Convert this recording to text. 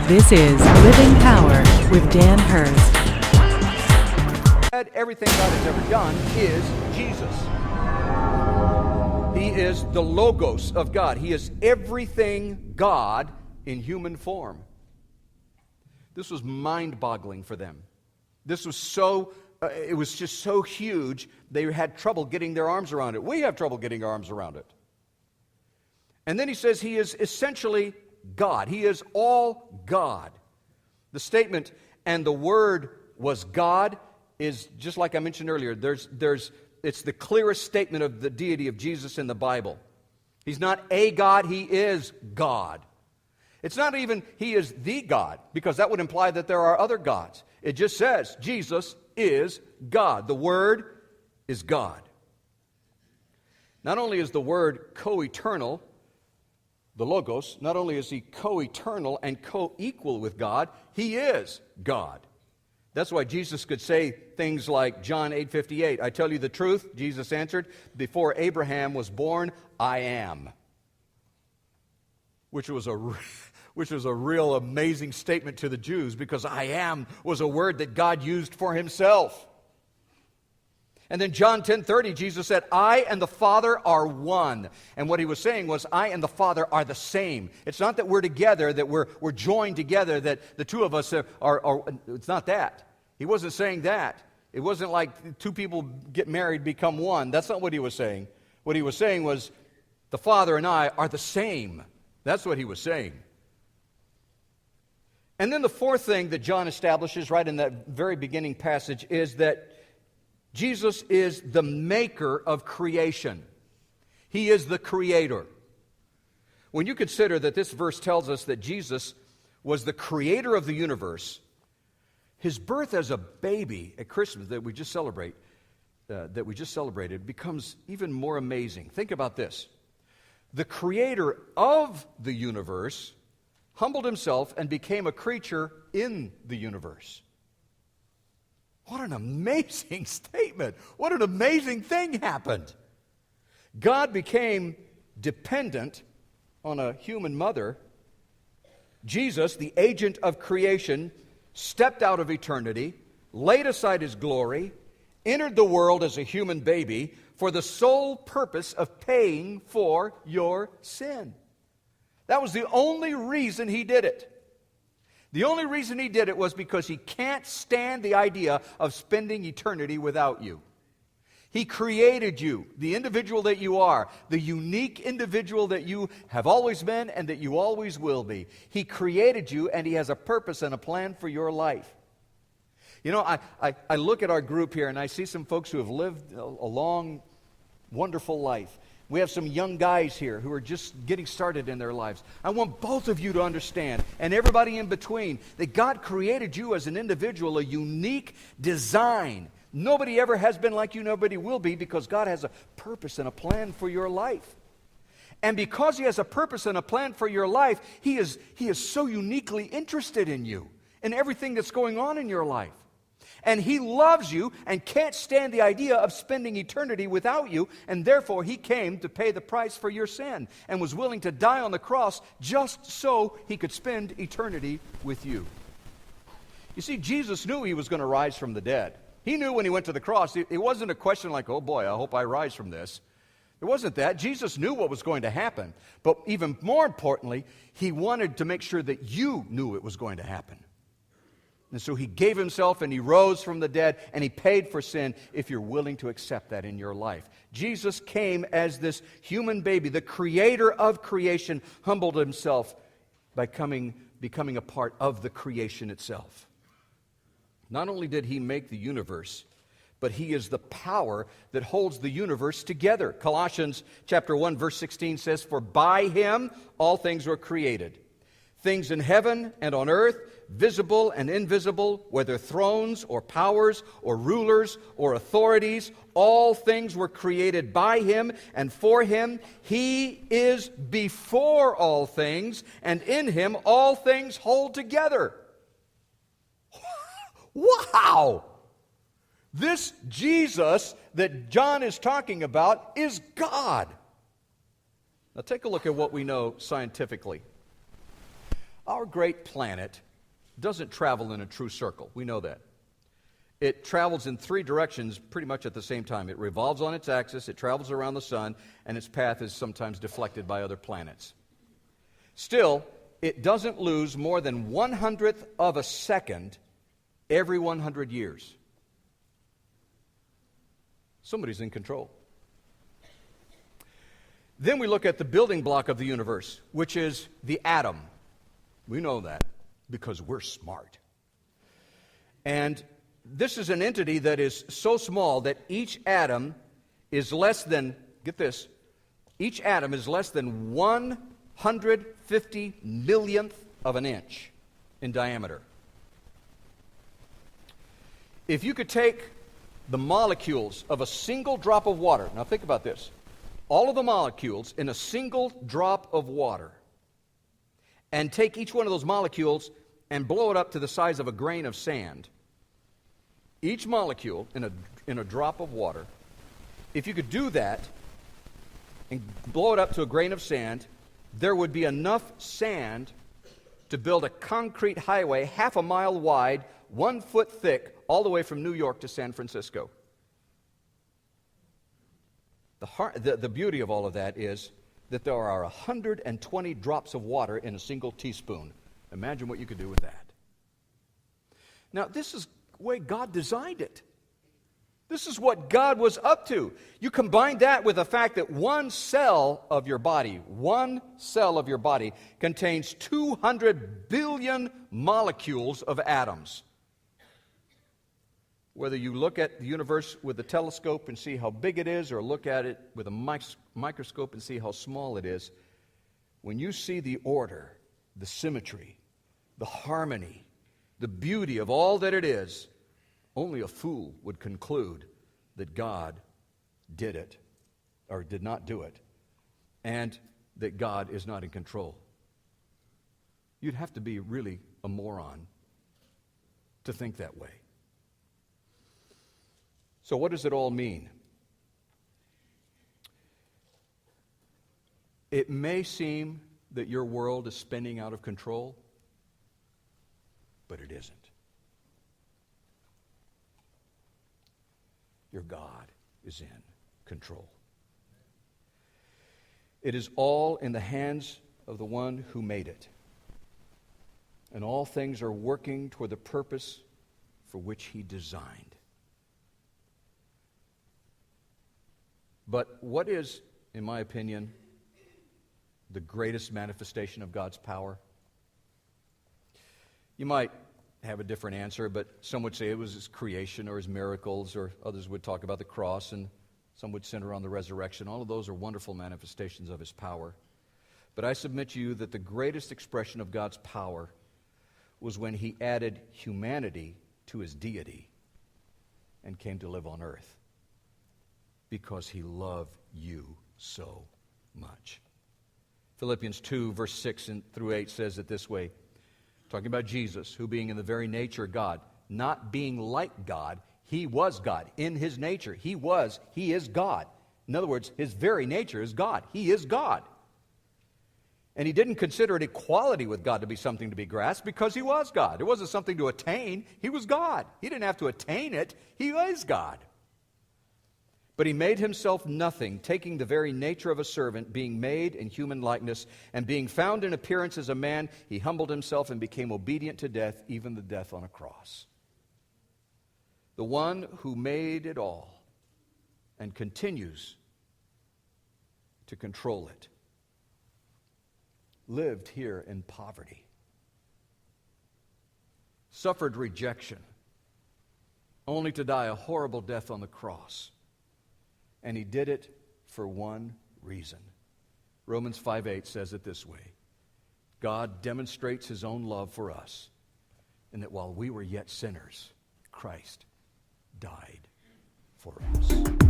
This is Living Power with Dan Hurst. Everything God has ever done is Jesus. He is the Logos of God. He is everything God in human form. This was mind-boggling for them. This was it was just so huge, they had trouble getting their arms around it. We have trouble getting our arms around it. And then he says he is essentially God. He is all God. The statement, "and the Word was God," is just like I mentioned earlier. It's the clearest statement of the deity of Jesus in the Bible. He's not a God, he is God. It's not even he is the God, because that would imply that there are other gods. It just says Jesus is God. The Word is God. Not only is the Word co-eternal, the Logos, not only is he co-eternal and co-equal with God, he is God. That's why Jesus could say things like John 8:58, "I tell you the truth," Jesus answered, "before Abraham was born, I am." Which was a real amazing statement to the Jews, because "I am" was a word that God used for himself. And then John 10:30, Jesus said, "I and the Father are one." And what he was saying was, I and the Father are the same. It's not that we're together, that we're joined together, that the two of us are it's not that. He wasn't saying that. It wasn't like two people get married, become one. That's not what he was saying. What he was saying was, the Father and I are the same. That's what he was saying. And then the fourth thing that John establishes right in that very beginning passage is that Jesus is the maker of creation. He is the creator. When you consider that this verse tells us that Jesus was the creator of the universe, his birth as a baby at Christmas that we just celebrated becomes even more amazing. Think about this. The creator of the universe humbled himself and became a creature in the universe. What an amazing statement. What an amazing thing happened. God became dependent on a human mother. Jesus, the agent of creation, stepped out of eternity, laid aside his glory, entered the world as a human baby for the sole purpose of paying for your sin. That was the only reason he did it. The only reason he did it was because he can't stand the idea of spending eternity without you. He created you, the individual that you are, the unique individual that you have always been and that you always will be. He created you, and he has a purpose and a plan for your life. You know, I look at our group here, and I see some folks who have lived a long, wonderful life. We have some young guys here who are just getting started in their lives. I want both of you to understand, and everybody in between, that God created you as an individual, a unique design. Nobody ever has been like you, nobody will be, because God has a purpose and a plan for your life. And because he has a purpose and a plan for your life, he is so uniquely interested in you, in everything that's going on in your life. And he loves you and can't stand the idea of spending eternity without you, and therefore he came to pay the price for your sin and was willing to die on the cross just so he could spend eternity with you. You see, Jesus knew he was going to rise from the dead. He knew when he went to the cross, it wasn't a question like, "Oh boy, I hope I rise from this." It wasn't that. Jesus knew what was going to happen. But even more importantly, he wanted to make sure that you knew it was going to happen. And so he gave himself and he rose from the dead and he paid for sin if you're willing to accept that in your life. Jesus came as this human baby. The creator of creation humbled himself by becoming a part of the creation itself. Not only did he make the universe, but he is the power that holds the universe together. Colossians chapter 1 verse 16 says, "For by him all things were created, things in heaven and on earth, visible and invisible, whether thrones or powers or rulers or authorities, all things were created by him and for him. He is before all things, and in him all things hold together." Wow! This Jesus that John is talking about is God. Now take a look at what we know scientifically. Our great planet doesn't travel in a true circle. We know that. It travels in three directions pretty much at the same time. It revolves on its axis, it travels around the sun, and its path is sometimes deflected by other planets. Still, it doesn't lose more than 1/100th of a second every 100 years. Somebody's in control. Then we look at the building block of the universe, which is the atom. We know that because we're smart. And this is an entity that is so small that each atom is less than, get this, each atom is less than 150 millionth of an inch in diameter. If you could take the molecules of a single drop of water, now think about this, all of the molecules in a single drop of water, and take each one of those molecules and blow it up to the size of a grain of sand, each molecule in a drop of water, if you could do that and blow it up to a grain of sand, there would be enough sand to build a concrete highway 1/2 mile wide, 1 foot thick, all the way from New York to San Francisco. The beauty of all of that is that there are 120 drops of water in a single teaspoon. Imagine what you could do with that. Now, this is the way God designed it. This is what God was up to. You combine that with the fact that one cell of your body contains 200 billion molecules of atoms. Whether you look at the universe with a telescope and see how big it is, or look at it with a microscope and see how small it is, when you see the order, the symmetry, the harmony, the beauty of all that it is, only a fool would conclude that God did it, or did not do it, and that God is not in control. You'd have to be really a moron to think that way. So what does it all mean? It may seem that your world is spinning out of control, but it isn't. Your God is in control. It is all in the hands of the one who made it. And all things are working toward the purpose for which he designed. But what is, in my opinion, the greatest manifestation of God's power? You might have a different answer, but some would say it was his creation or his miracles, or others would talk about the cross, and some would center on the resurrection. All of those are wonderful manifestations of his power. But I submit to you that the greatest expression of God's power was when he added humanity to his deity and came to live on earth, because he loved you so much. Philippians 2, verse 6 through 8 says it this way, talking about Jesus, who being in the very nature God, not being like God, he was God. In his nature, he is God. In other words, his very nature is God. He is God. And he didn't consider it equality with God to be something to be grasped, because he was God. It wasn't something to attain. He was God. He didn't have to attain it. He is God. But he made himself nothing, taking the very nature of a servant, being made in human likeness, and being found in appearance as a man, he humbled himself and became obedient to death, even the death on a cross. The one who made it all and continues to control it lived here in poverty, suffered rejection, only to die a horrible death on the cross. And he did it for one reason. Romans 5:8 says it this way: God demonstrates his own love for us, in that while we were yet sinners, Christ died for us.